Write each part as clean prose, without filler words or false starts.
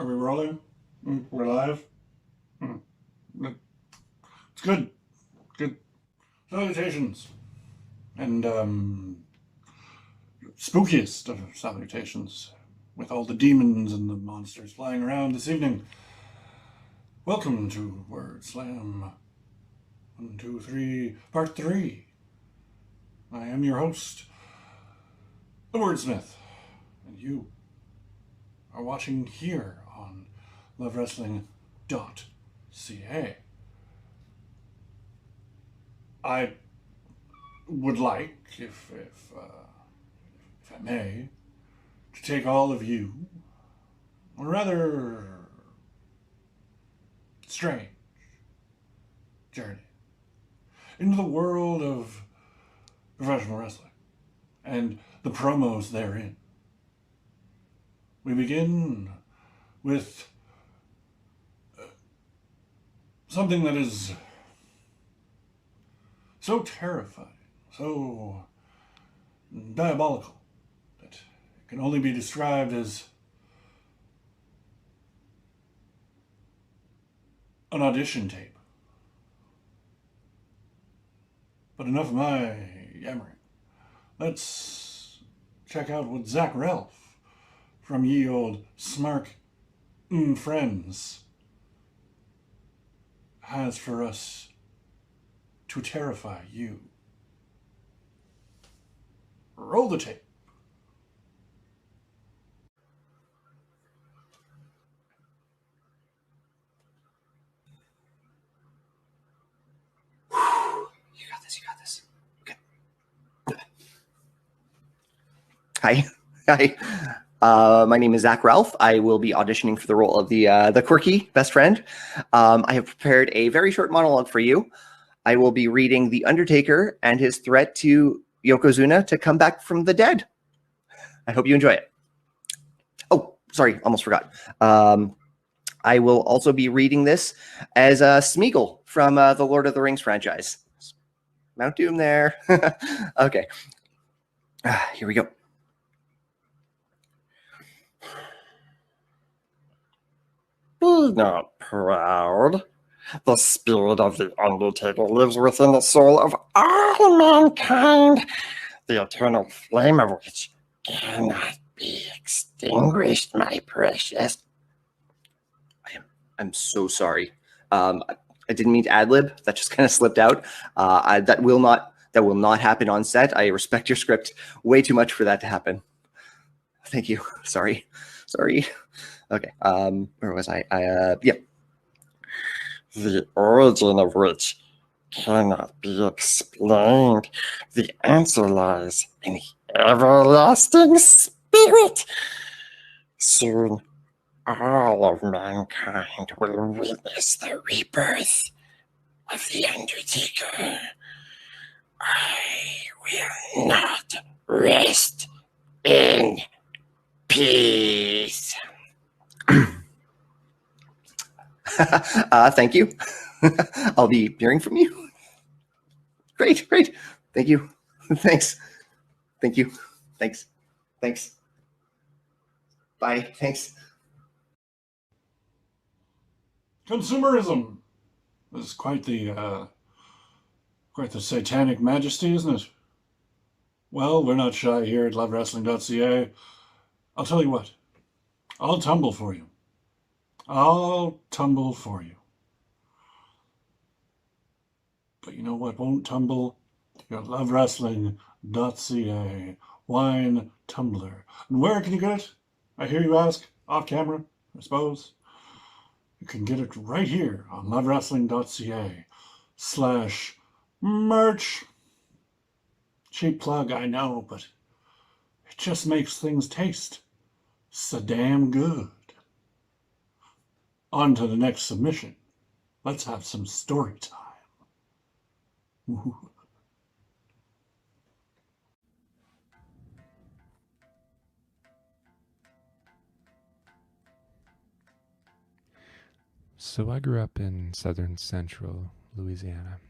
Are we rolling? We're live? It's good. Good. Salutations. And, spookiest of salutations. With all the demons and the monsters flying around this evening. Welcome to Wordslam 1, 2, 3, Part 3. I am your host, the Wordsmith. And you are watching here on lovewrestling.ca. I would like, if I may, to take all of you on a rather strange journey into the world of professional wrestling and the promos therein. We begin with something that is so terrifying, so diabolical, that it can only be described as an audition tape. But enough of my yammering. Let's check out what Zach Ralph from ye old Smark Friends has for us to terrify you. Roll the tape. You got this. Okay. Hi. My name is Zach Ralph. I will be auditioning for the role of the quirky best friend. I have prepared a very short monologue for you. I will be reading The Undertaker and his threat to Yokozuna to come back from the dead. I hope you enjoy it. Oh, sorry, almost forgot. I will also be reading this as Smeagol from the Lord of the Rings franchise. Mount Doom there. Okay. Here we go. Be not proud. The spirit of the Undertaker lives within the soul of all mankind, the eternal flame of which cannot be extinguished, my precious. I'm so sorry. I didn't mean to ad-lib. That just kind of slipped out. That will not happen on set. I respect your script way too much for that to happen. Thank you. Sorry. Okay. Where was I? Yep. The origin of which cannot be explained. The answer lies in the everlasting spirit. Soon, all of mankind will witness the rebirth of the Undertaker. I will not rest in peace. Thank you. I'll be hearing from you. Great. Thank you. Thanks. Thank you. Thanks. Bye. Thanks. Consumerism is quite the satanic majesty, isn't it? Well, we're not shy here at lovewrestling.ca. I'll tell you what. I'll tumble for you. But you know what won't tumble? Your lovewrestling.ca wine tumbler. And where can you get it? I hear you ask. Off camera, I suppose. You can get it right here on lovewrestling.ca/merch. Cheap plug, I know, but it just makes things taste so damn good. On to the next submission. Let's have some story time. Ooh. So I grew up in southern central Louisiana.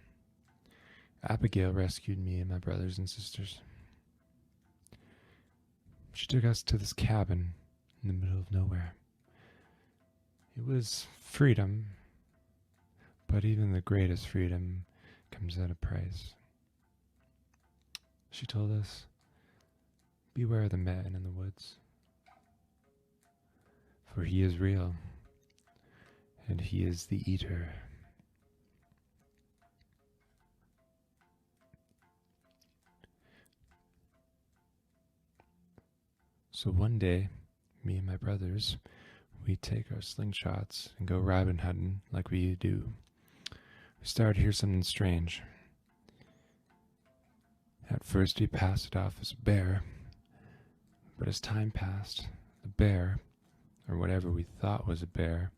Abigail rescued me and my brothers and sisters. She took us to this cabin in the middle of nowhere. It was freedom, but even the greatest freedom comes at a price. She told us, beware the man in the woods, for he is real, and he is the eater. So one day, me and my brothers, we take our slingshots and go rabbit hunting like we do. We started to hear something strange. At first we passed it off as a bear, but as time passed, the bear, or whatever we thought was a bear,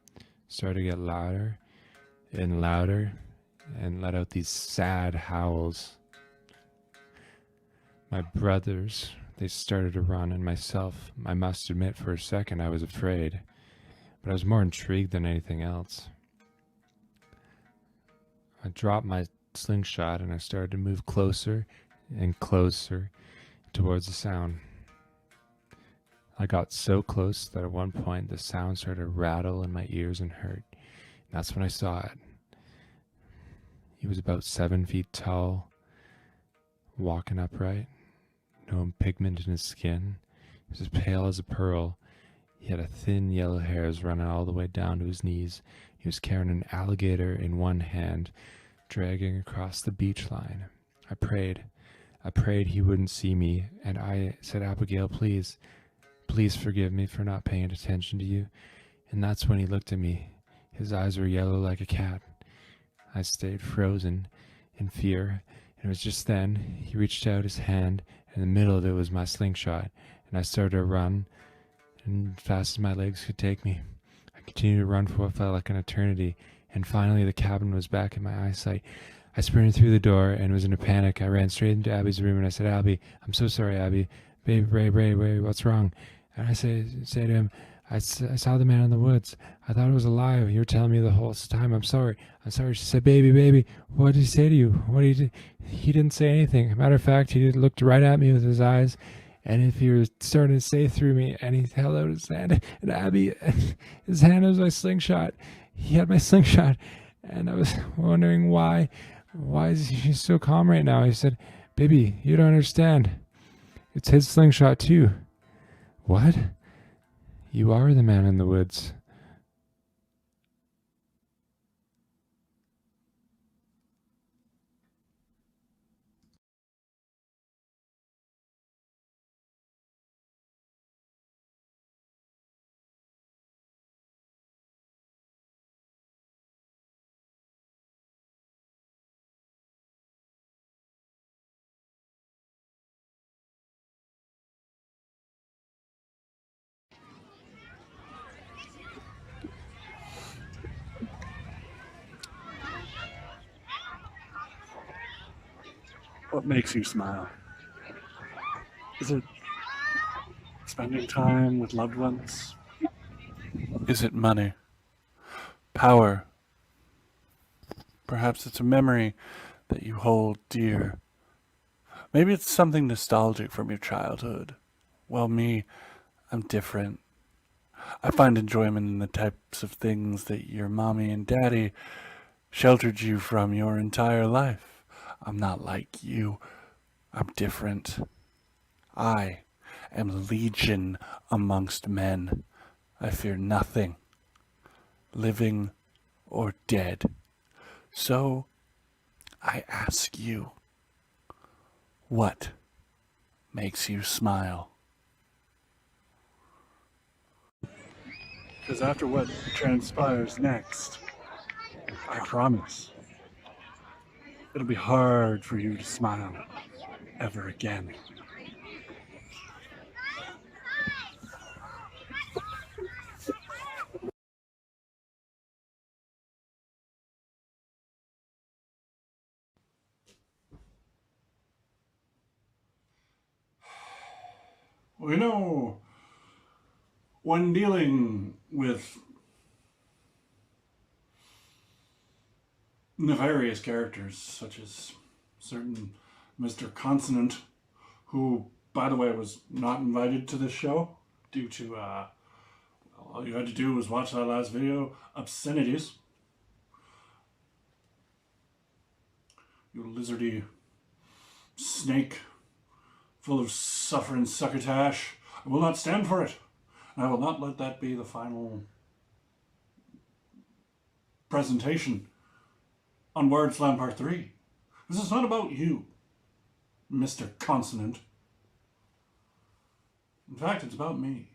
started to get louder and louder and let out these sad howls. My brothers, they started to run, and myself, I must admit for a second I was afraid, but I was more intrigued than anything else. I dropped my slingshot and I started to move closer and closer towards the sound. I got so close that at one point the sound started to rattle in my ears and hurt. And that's when I saw it. He was about 7 feet tall, walking upright, no pigment in his skin. He was as pale as a pearl. He had a thin yellow hairs running all the way down to his knees. He was carrying an alligator in one hand, dragging across the beach line. I prayed he wouldn't see me, and I said, Abigail, please forgive me for not paying attention to you. And that's when he looked at me. His eyes were yellow like a cat. I stayed frozen in fear, and it was just then he reached out his hand, and in the middle of it was my slingshot, and I started to run, and fast as my legs could take me. I continued to run for what felt like an eternity, and finally the cabin was back in my eyesight. I sprinted through the door and was in a panic. I ran straight into Abby's room and I said, Abby, I'm so sorry, Abby. Baby, Ray, what's wrong? And I say to him, I saw the man in the woods. I thought it was alive. You were telling me the whole time. I'm sorry. She said, baby, what did he say to you? What did he do? He didn't say anything. Matter of fact, he looked right at me with his eyes, and if he was starting to say through me, and he held out his hand, and Abby, his hand was my slingshot. He had my slingshot, and I was wondering why is he so calm right now? He said, baby, you don't understand. It's his slingshot too. What? You are the man in the woods. What makes you smile? Is it spending time with loved ones? Is it money? Power? Perhaps it's a memory that you hold dear. Maybe it's something nostalgic from your childhood. Well, me, I'm different. I find enjoyment in the types of things that your mommy and daddy sheltered you from your entire life. I'm not like you. I'm different. I am legion amongst men. I fear nothing, living or dead. So I ask you, what makes you smile? Because after what transpires next, I promise, it'll be hard for you to smile ever again. We know when dealing with nefarious characters such as certain Mr. Consonant, who, by the way, was not invited to this show due to All you had to do was watch that last video. Obscenities. You lizardy snake full of suffering succotash. I will not stand for it. And I will not let that be the final presentation on Wordslam Part 3. This is not about you, Mr. Consonant. In fact, it's about me.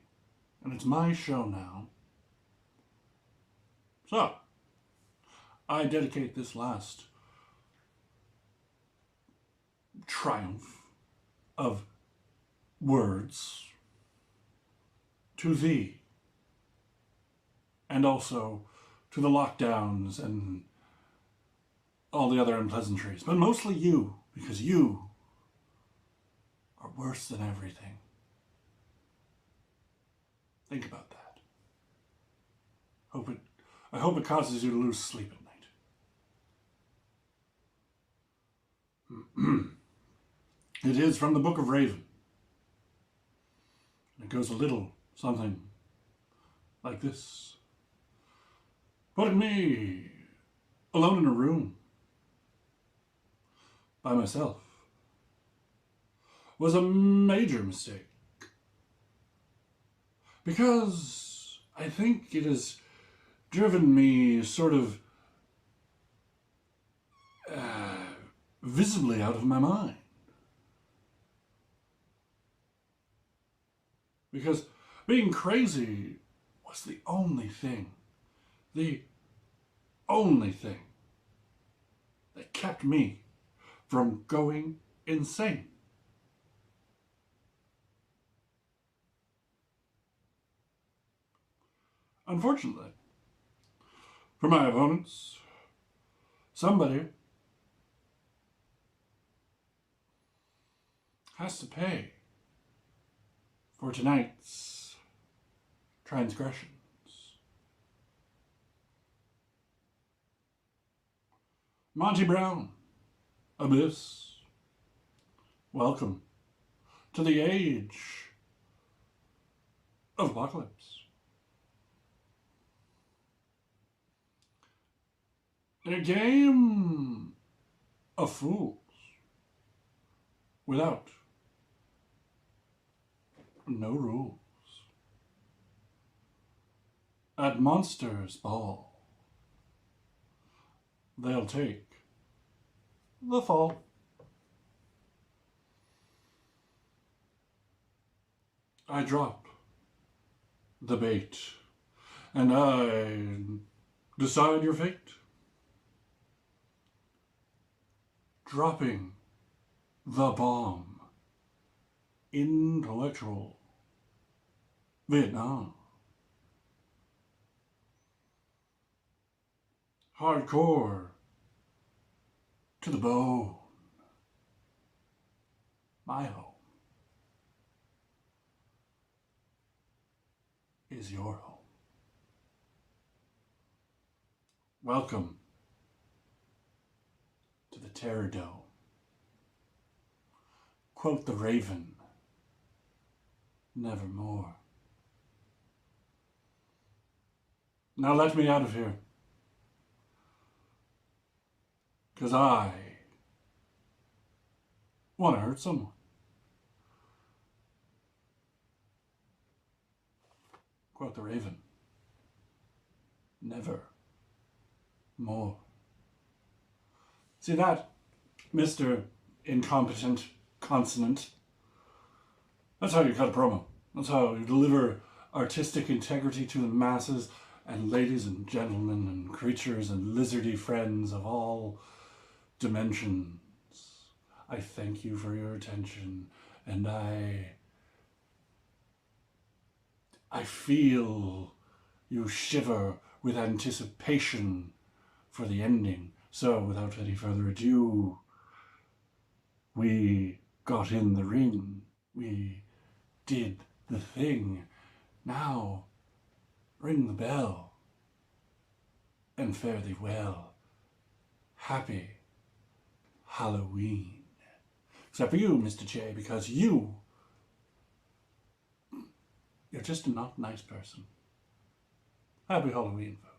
And it's my show now. So, I dedicate this last triumph of words to thee, and also to the lockdowns and all the other unpleasantries, but mostly you, because you are worse than everything. Think about that. I hope it causes you to lose sleep at night. It is from the Book of Raven. It goes a little something like this. Putting me alone in a room by myself was a major mistake. Because I think it has driven me sort of visibly out of my mind. Because being crazy was the only thing that kept me from going insane. Unfortunately, for my opponents, somebody has to pay for tonight's transgressions. Monty Brown, Abyss, welcome to the age of Apocalypse. In a game of fools without no rules. At Monsters Ball, they'll take the fall. I drop the bait, and I decide your fate. Dropping the bomb. Intellectual Vietnam. Hardcore to the bone. My home is your home. Welcome to the Terror Dome. Quote the Raven, nevermore. Now let me out of here, 'cause I want to hurt someone. Quote the Raven, never more. See that, Mr. Incompetent Consonant? That's how you cut a promo. That's how you deliver artistic integrity to the masses. And ladies and gentlemen and creatures and lizardy friends of all dimensions, I thank you for your attention, and I feel you shiver with anticipation for the ending. So, without any further ado, we got in the ring. We did the thing. Now, ring the bell and fare thee well. Happy Halloween. Except for you, Mr. J, because you're just a not nice person. Happy Halloween, folks.